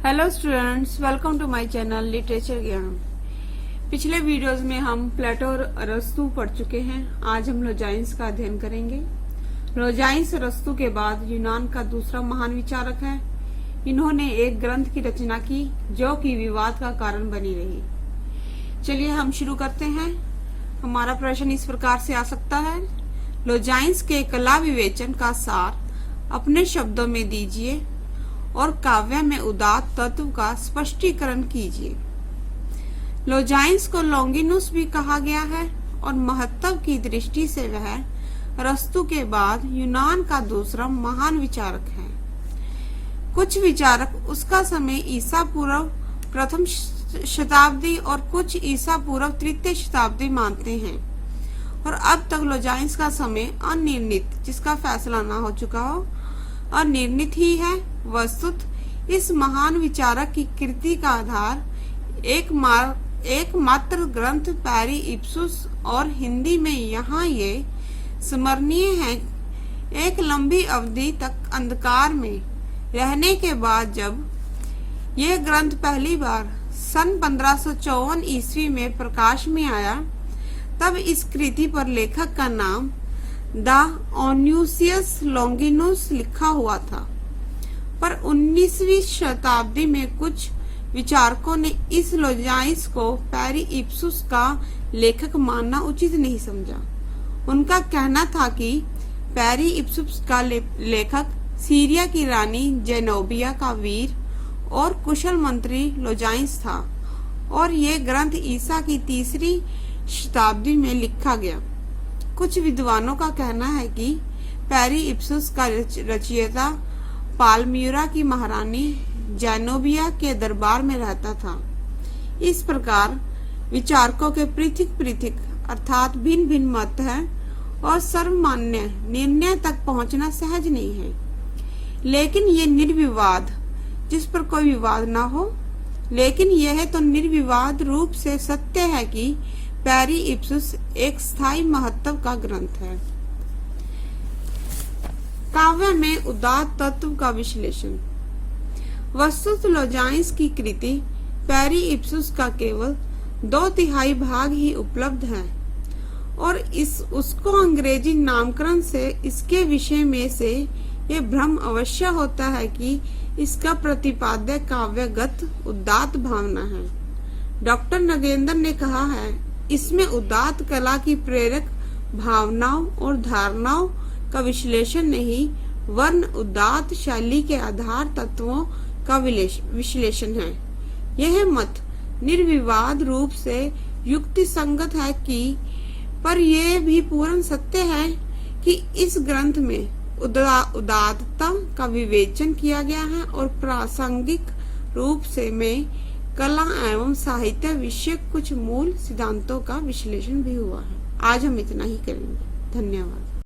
Hello students, welcome to my channel literature Gyan. पिछले videos में हम प्लेटो और अरस्तु पढ़ चुके हैं। आज हम लोजाइन्स का अध्ययन करेंगे। लोजाइन्स अरस्तु के बाद यूनान का दूसरा महान विचारक है। इन्होंने एक ग्रंथ की रचना की जो कि विवाद का कारण बनी रही। चलिए हम शुरू करते हैं। हमारा प्रश्न इस प्रकार से आ सकता है, लोजाइन्स के कला विवेचन का सार अपने शब्दों में दीजिए और काव्य में उदात्त तत्व का स्पष्टीकरण कीजिए। लोजाइन्स को लॉन्गिनुस भी कहा गया है और महत्व की दृष्टि से वह अरस्तु के बाद यूनान का दूसरा महान विचारक है। कुछ विचारक उसका समय ईसा पूर्व प्रथम शताब्दी और कुछ ईसा पूर्व तृतीय शताब्दी मानते हैं और अब तक लोजाइन्स का समय अनिर्णित, जिसका फैसला ना हो चुका हो, अनिर्णित ही है। वस्तुत इस महान विचारक की कृति का आधार एक मात्र ग्रंथ पैरी इप्सुस और हिंदी में यहाँ ये स्मरणीय है। एक लंबी अवधि तक अंधकार में रहने के बाद जब यह ग्रंथ पहली बार सन 1554 ईस्वी में प्रकाश में आया, तब इस कृति पर लेखक का नाम द ओन्यूसियस लॉन्गिनुस लिखा हुआ था। पर 19वीं शताब्दी में कुछ विचारकों ने इस लोजाइन्स को पैरी इप्सुस का लेखक मानना उचित नहीं समझा। उनका कहना था कि पैरी इप्सुस का लेखक सीरिया की रानी जेनोबिया का वीर और कुशल मंत्री लोजाइन्स था और ये ग्रंथ ईसा की 3री शताब्दी में लिखा गया। कुछ विद्वानों का कहना है कि पैरी इप्सुस का रचयिता पालम्यूरा की महारानी जेनोबिया के दरबार में रहता था। इस प्रकार विचारकों के पृथक अर्थात भिन्न भिन्न मत है और सर्वमान्य निर्णय तक पहुंचना सहज नहीं है। लेकिन ये निर्विवाद, जिस पर कोई विवाद ना हो, लेकिन यह तो निर्विवाद रूप से सत्य है कि पैरी इप्सुस एक स्थायी महत्व का ग्रंथ है। काव्य में उदात्त तत्व का विश्लेषण। वस्तुत लोजाइन्स की कृति पैरी इप्सुस का केवल 2/3 भाग ही उपलब्ध है और उसको अंग्रेजी नामकरण से इसके विषय में से ये भ्रम अवश्य होता है कि इसका प्रतिपाद्य काव्यगत उदात्त भावना है। डॉक्टर नगेंद्र ने कहा है, इसमें उदात्त कला की प्रेरक भावनाओं और धारणाओं का विश्लेषण नहीं, वर्ण उदात्त शैली के आधार तत्वों का विश्लेषण है। यह मत निर्विवाद रूप से युक्ति संगत है कि पर यह भी पूर्ण सत्य है कि इस ग्रंथ में उदात्तता का विवेचन किया गया है और प्रासंगिक रूप से में कला एवं साहित्य विषय कुछ मूल सिद्धांतों का विश्लेषण भी हुआ है। आज हम इतना ही करेंगे। धन्यवाद।